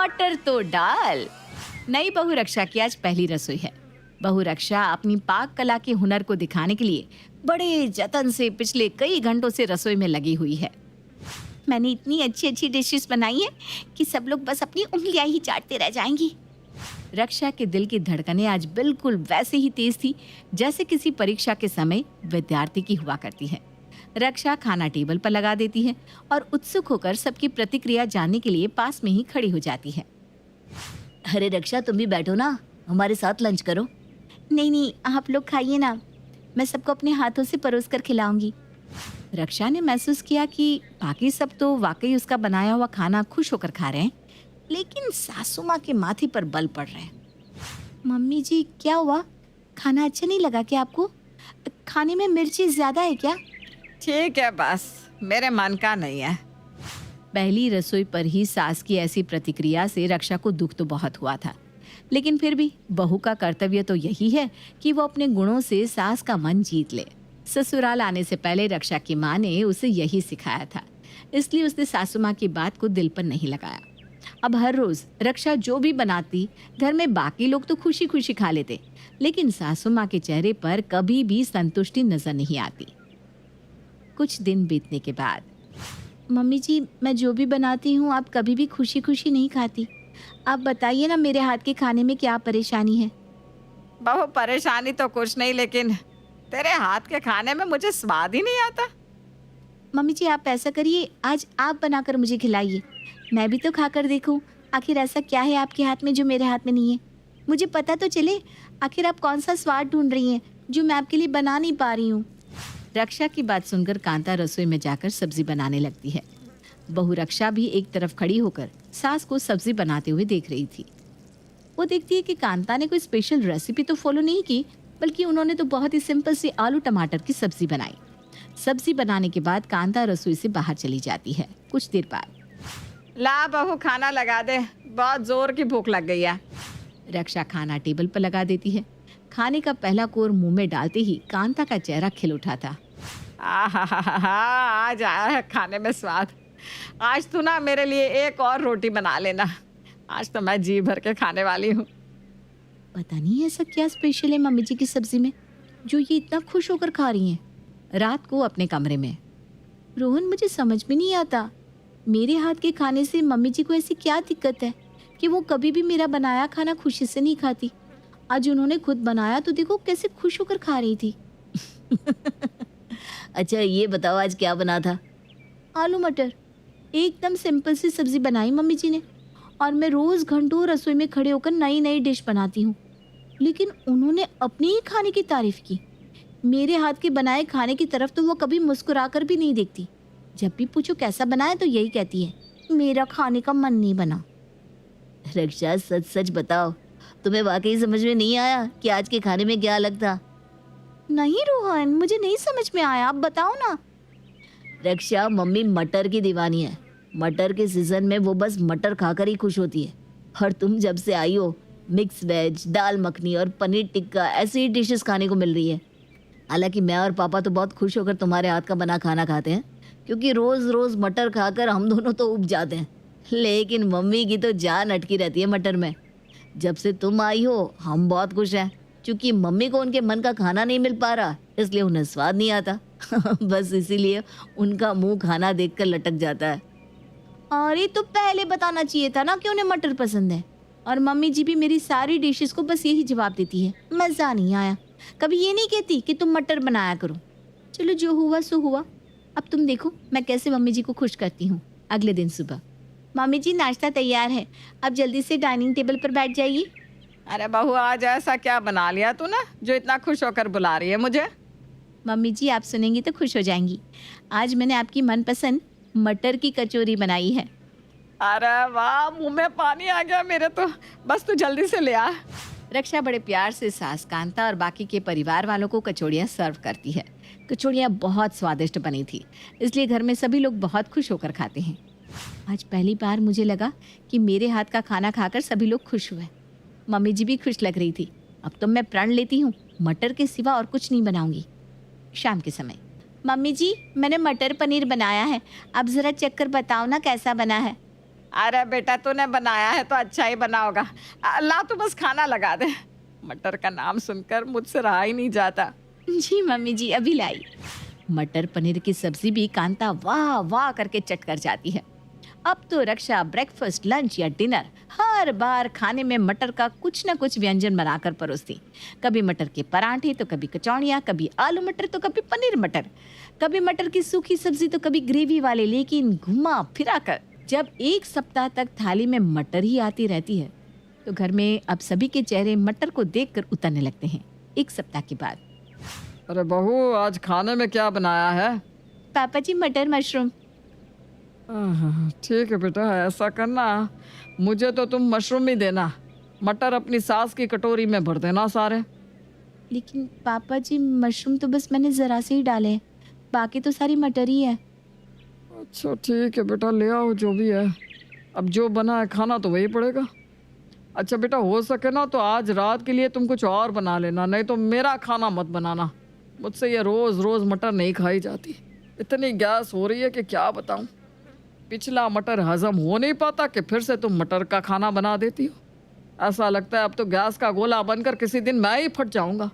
मटर तो डाल। नई बहू रक्षा की आज पहली रसोई है। बहू रक्षा अपनी पाक कला के हुनर को दिखाने के लिए बड़े जतन से पिछले कई घंटों से रसोई में लगी हुई है। मैंने इतनी अच्छी अच्छी डिशेस बनाई है कि सब लोग बस अपनी उंगलियां ही चाटते रह जाएंगी। रक्षा के दिल की धड़कनें आज बिल्कुल वैसे ही तेज थी जैसे किसी परीक्षा के समय विद्यार्थी की हुआ करती है। रक्षा खाना टेबल पर लगा देती है और उत्सुक होकर सबकी प्रतिक्रिया जानने के लिए पास में ही खड़ी हो जाती है। अरे रक्षा, तुम भी बैठो ना, हमारे साथ लंच करो। नहीं नहीं, आप लोग खाइए ना, मैं सबको अपने हाथों से परोस कर खिलाऊंगी। रक्षा ने महसूस किया कि बाकी सब तो वाकई उसका बनाया हुआ खाना खुश होकर खा रहे हैं, लेकिन सासू माँ के माथे पर बल पड़ रहे हैं। मम्मी जी, क्या हुआ? खाना अच्छा नहीं लगा क्या आपको? खाने में मिर्ची ज्यादा है क्या? ठीक है, बस मेरे मन का नहीं है। पहली रसोई पर ही सास की ऐसी प्रतिक्रिया से रक्षा को दुख तो बहुत हुआ था, लेकिन फिर भी बहू का कर्तव्य तो यही है कि वो अपने गुणों से सास का मन जीत ले। ससुराल आने से पहले रक्षा की माँ ने उसे यही सिखाया था, इसलिए उसने सासू माँ की बात को दिल पर नहीं लगाया। अब हर रोज रक्षा जो भी बनाती, घर में बाकी लोग तो खुशी खुशी खा लेते, लेकिन सासू माँ के चेहरे पर कभी भी संतुष्टि नजर नहीं आती। कुछ दिन बीतने के बाद, मम्मी जी, मैं जो भी बनाती हूँ आप कभी भी खुशी खुशी नहीं खाती। आप बताइए ना, मेरे हाथ के खाने में क्या परेशानी है? बहू, परेशानी तो कुछ नहीं, लेकिन तेरे हाथ के खाने में मुझे स्वाद ही नहीं आता। मम्मी जी, आप ऐसा करिए, आज आप बनाकर मुझे खिलाइए, मैं भी तो खाकर देखूं आखिर ऐसा क्या है आपके हाथ में जो मेरे हाथ में नहीं है। मुझे पता तो चले आखिर आप कौन सा स्वाद ढूंढ रही हैं जो मैं आपके लिए बना नहीं पा रही हूँ। रक्षा की बात सुनकर कांता रसोई में जाकर सब्जी बनाने लगती है। बहू रक्षा भी एक तरफ खड़ी होकर सास को सब्जी बनाते हुए देख रही थी। वो देखती है कि कांता ने कोई स्पेशल रेसिपी तो फॉलो नहीं की, बल्कि उन्होंने तो बहुत ही सिंपल सी आलू टमाटर की सब्जी बनाई। सब्जी बनाने के बाद कांता रसोई से बाहर चली जाती है। कुछ देर बाद, ला बहू, खाना लगा दे, बहुत जोर की भूख लग गई है। रक्षा खाना टेबल पर लगा देती है। खाने का पहला कोर मुंह में डालते ही कांता का चेहरा खिल उठा था। आज आया है खाने में स्वाद। आज तू ना मेरे लिए एक और रोटी बना लेना, आज तो मैं जी भर के खाने वाली हूँ। पता नहीं ऐसा क्या स्पेशल है मम्मी जी की सब्जी में जो ये इतना खुश होकर खा रही हैं। रात को अपने कमरे में, रोहन, मुझे समझ में नहीं आता मेरे हाथ के खाने से मम्मी जी को ऐसी क्या दिक्कत है कि वो कभी भी मेरा बनाया खाना खुशी से नहीं खाती। आज उन्होंने खुद बनाया तो देखो कैसे खुश होकर खा रही थी। अच्छा, ये बताओ आज क्या बना था? आलू मटर, एकदम सिंपल सी सब्जी बनाई मम्मी जी ने, और मैं रोज घंटों रसोई में खड़े होकर नई नई डिश बनाती हूँ, लेकिन उन्होंने अपने ही खाने की तारीफ की। मेरे हाथ के बनाए खाने की तरफ तो वो कभी मुस्कुरा कर भी नहीं देखती। जब भी पूछो कैसा बनाया तो यही कहती है, मेरा खाने का मन नहीं बना। रक्षा, सच सच बताओ, तुम्हें वाकई समझ में नहीं आया कि आज के खाने में क्या अलग था? नहीं रोहन, मुझे नहीं समझ में आया, आप बताओ ना। रक्षा, मम्मी मटर की दीवानी है। मटर के सीजन में वो बस मटर खाकर ही खुश होती है, और तुम जब से आई हो मिक्स वेज, दाल मखनी और पनीर टिक्का ऐसी ही डिशेस खाने को मिल रही है। हालांकि मैं और पापा तो बहुत खुश होकर तुम्हारे हाथ का बना खाना खाते हैं, क्योंकि रोज रोज मटर खाकर हम दोनों तो उब जाते हैं, लेकिन मम्मी की तो जान अटकी रहती है मटर में। जब से तुम आई हो हम बहुत खुश हैं, क्योंकि मम्मी को उनके मन का खाना नहीं मिल पा रहा, इसलिए उन्हें स्वाद नहीं आता। बस इसीलिए उनका मुंह खाना देखकर लटक जाता है। अरे तो पहले बताना चाहिए था ना कि उन्हें मटर पसंद है। और मम्मी जी भी मेरी सारी डिशेस को बस यही जवाब देती है, मज़ा नहीं आया। कभी ये नहीं कहती कि तुम मटर बनाया करो। चलो, जो हुआ सो हुआ। अब तुम देखो मैं कैसे मम्मी जी को खुश करती हूँ। अगले दिन सुबह, मम्मी जी नाश्ता तैयार है, आप जल्दी से डाइनिंग टेबल पर बैठ जाइए। अरे बहू, आज ऐसा क्या बना लिया तू ना जो इतना खुश होकर बुला रही है मुझे? मम्मी जी, आप सुनेंगी तो खुश हो जाएंगी। आज मैंने आपकी मनपसंद मटर की कचौरी बनाई है। अरे वाह, मुंह में पानी आ गया मेरे तो। बस तू जल्दी से ले आ। रक्षा बड़े प्यार से सास, कांता और बाकी के परिवार वालों को कचौड़ियाँ सर्व करती है। कचौड़ियाँ बहुत स्वादिष्ट बनी थी, इसलिए घर में सभी लोग बहुत खुश होकर खाते हैं। आज पहली बार मुझे लगा कि मेरे हाथ का खाना खाकर सभी लोग खुश हुए। मम्मी जी भी खुश लग रही थी। अब तो मैं प्रण लेती हूँ, मटर के सिवा और कुछ नहीं बनाऊंगी। शाम के समय, मम्मी जी मैंने मटर पनीर बनाया है, आप ज़रा चेक कर बताओ ना कैसा बना है। अरे बेटा तूने बनाया है तो अच्छा ही बना होगा। ला तू बस खाना लगा दे। मटर का नाम सुनकर मुझसे रहा ही नहीं जाता। जी मम्मी जी, अभी लाई। मटर पनीर की सब्जी भी कांता वाह वाह करके चट कर जाती है। अब तो रक्षा ब्रेकफास्ट, लंच या डिनर हर बार खाने में मटर का कुछ न कुछ व्यंजन बनाकर परोसती। कभी मटर के पराठे तो कभी कचौड़ियाँ, कभी आलू मटर तो कभी पनीर मटर, कभी मटर की सूखी सब्जी तो कभी ग्रेवी वाले। लेकिन घुमा फिरा कर जब एक सप्ताह तक थाली में मटर ही आती रहती है तो घर में अब सभी के चेहरे मटर को देखकर उतरने लगते हैं। एक सप्ताह के बाद, अरे बहू आज खाने में क्या बनाया है? पापा जी मटर मशरूम। ठीक है बेटा, ऐसा करना मुझे तो तुम मशरूम ही देना, मटर अपनी सास की कटोरी में भर देना सारे। लेकिन पापा जी मशरूम तो बस मैंने ज़रा से ही डाले हैं, बाकी तो सारी मटर ही है। अच्छा ठीक है बेटा, ले आओ जो भी है। अब जो बना है खाना तो वही पड़ेगा। अच्छा बेटा, हो सके ना तो आज रात के लिए तुम कुछ और बना लेना, नहीं तो मेरा खाना मत बनाना। मुझसे ये रोज़ रोज़ मटर नहीं खाई जाती। इतनी गैस हो रही है कि क्या बताऊं। पिछला मटर हजम हो नहीं पाता कि फिर से तुम मटर का खाना बना देती हो। ऐसा लगता है अब तो गैस का गोला बनकर किसी दिन मैं ही फट जाऊंगा।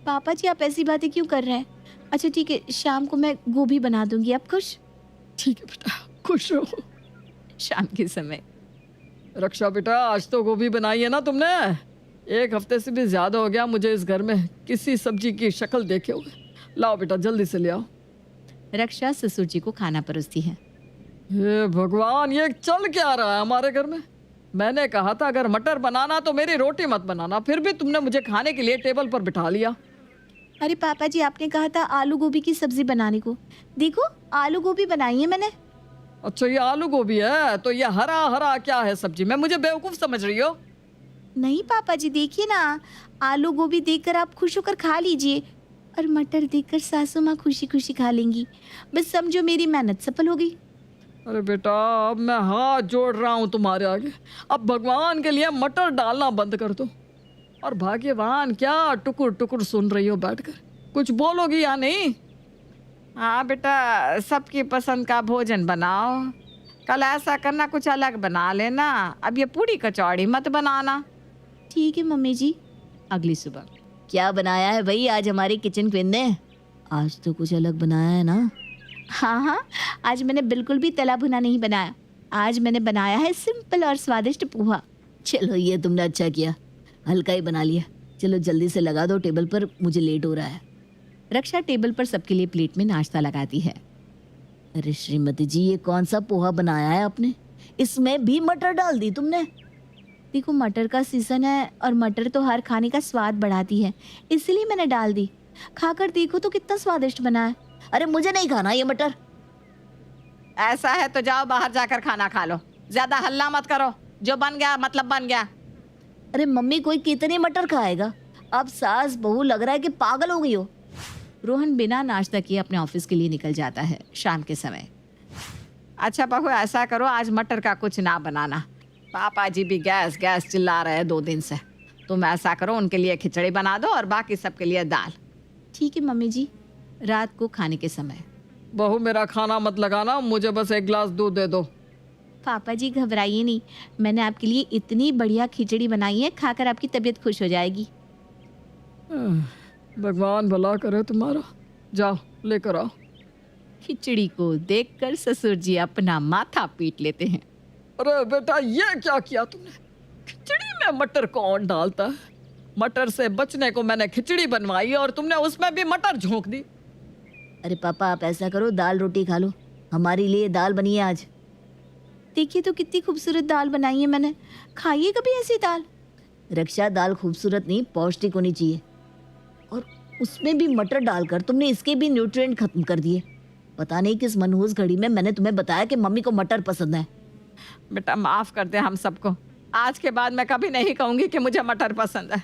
पापा जी आप ऐसी बातें क्यों कर रहे हैं? अच्छा ठीक है, शाम को मैं गोभी बना दूंगी, आप खुश? ठीक है बेटा, खुश रहो। शाम के समय, रक्षा बेटा आज तो गोभी बनाई है ना तुमने? एक हफ्ते से भी ज़्यादा हो गया मुझे इस घर में किसी सब्जी की शक्ल देखे हुए। लाओ बेटा जल्दी से ले आओ। रक्षा ससुर जी को खाना परोसती है। हे भगवान, ये चल क्या रहा है हमारे घर में? मैंने कहा था अगर मटर बनाना तो मेरी रोटी मत बनाना, फिर भी तुमने मुझे खाने के लिए टेबल पर बिठा लिया। अरे पापा जी आपने कहा था आलू गोभी की सब्जी बनाने को, देखो आलू गोभी बनाई है मैंने। अच्छा ये आलू गोभी है, तो ये हरा हरा क्या है सब्जी में? मुझे बेवकूफ़ समझ रही हो? नहीं पापा जी देखिए ना, आलू गोभी देखकर आप खुश होकर खा लीजिए और मटर देखकर सासू माँ खुशी खुशी खा लेंगी। बस समझो मेरी मेहनत सफल होगी। अरे बेटा अब मैं हाथ जोड़ रहा हूँ तुम्हारे आगे, अब भगवान के लिए मटर डालना बंद कर दो। और भाग्यवान क्या टुकुर टुकुर सुन रही हो बैठकर, कुछ बोलोगी या नहीं? हाँ बेटा, सबकी पसंद का भोजन बनाओ। कल ऐसा करना कुछ अलग बना लेना, अब ये पूरी कचौड़ी मत बनाना। ठीक है मम्मी जी। अगली सुबह, क्या बनाया है भाई आज हमारी किचन क्वीन ने? आज तो कुछ अलग बनाया है ना? हाँ हाँ, आज मैंने बिल्कुल भी तला भुना नहीं बनाया। आज मैंने बनाया है सिंपल और स्वादिष्ट पोहा। चलो ये तुमने अच्छा किया, हल्का ही बना लिया। चलो जल्दी से लगा दो टेबल पर, मुझे लेट हो रहा है। रक्षा टेबल पर सबके लिए प्लेट में नाश्ता लगाती है। अरे श्रीमती जी, ये कौन सा पोहा बनाया है आपने? इसमें भी मटर डाल दी तुमने? देखो मटर का सीजन है और मटर तो हर खाने का स्वाद बढ़ाती है, इसलिए मैंने डाल दी। खाकर देखो तो कितना स्वादिष्ट बना है। अरे मुझे नहीं खाना ये मटर। ऐसा है तो जाओ बाहर जाकर खाना खा लो, ज्यादा हल्ला मत करो। जो बन गया मतलब बन गया। अरे मम्मी कोई कितने मटर खाएगा? अब सास बहू लग रहा है कि पागल हो गई हो। रोहन बिना नाश्ता किए अपने ऑफिस के लिए निकल जाता है शाम के समय। अच्छा बहू ऐसा करो, आज मटर का कुछ ना बनाना। पापा जी भी गैस गैस चिल्ला रहे हैं 2 दिन से। तुम ऐसा करो, उनके लिए खिचड़ी बना दो और बाकी सबके लिए दाल। ठीक है मम्मी जी। रात को खाने के समय, बहू मेरा खाना मत लगाना, मुझे बस 1 गिलास दूध दे दो। पापा जी घबराइए नहीं, मैंने आपके लिए इतनी बढ़िया खिचड़ी बनाई है, खाकर आपकी तबीयत खुश हो जाएगी। भगवान भला करे तुम्हारा। जाओ लेकर आओ। खिचड़ी को देखकर ससुर जी अपना माथा पीट लेते हैं। अरे बेटा ये क्या किया तुमने? खिचड़ी में मटर कौन डालता है? मटर से बचने को मैंने खिचड़ी बनवाई और तुमने उसमें भी मटर झोंक दी। अरे पापा आप ऐसा करो, दाल रोटी खा लो। हमारे लिए दाल बनी है आज। देखिए तो कितनी खूबसूरत दाल बनाई है मैंने, खाइए कभी ऐसी दाल। रक्षा दाल खूबसूरत नहीं पौष्टिक होनी चाहिए, और उसमें भी मटर डालकर तुमने इसके भी न्यूट्रिएंट खत्म कर दिए। पता नहीं किस मनहूस घड़ी में मैंने तुम्हें बताया कि मम्मी को मटर पसंद है। बेटा माफ कर दे हम सबको, आज के बाद मैं कभी नहीं कहूँगी कि मुझे मटर पसंद है।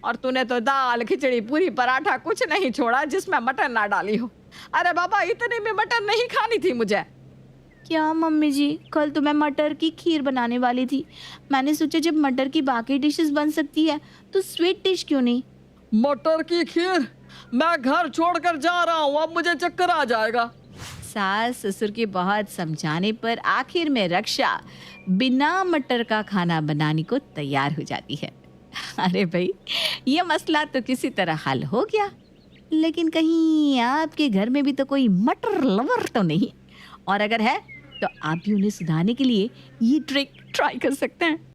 और तूने तो दाल खिचड़ी पूरी पराठा कुछ नहीं छोड़ा जिसमें मटर ना डाली हो। अरे बाबा इतनी भी मटर नहीं खानी थी मुझे। क्या मम्मी जी, कल तो मैं मटर की खीर बनाने वाली थी। मैंने सोचा जब मटर की बाकी डिशेस बन सकती है तो स्वीट डिश क्यों नहीं। मटर की खीर? मैं घर छोड़कर जा रहा हूँ, अब मुझे चक्कर आ जाएगा। सास ससुर के बहुत समझाने पर आखिर में रक्षा बिना मटर का खाना बनाने को तैयार हो जाती है। अरे भाई, ये मसला तो किसी तरह हल हो गया। लेकिन कहीं आपके घर में भी तो कोई मटर लवर तो नहीं, और अगर है तो आप भी उन्हें सुधारने के लिए ये ट्रिक ट्राई कर सकते हैं।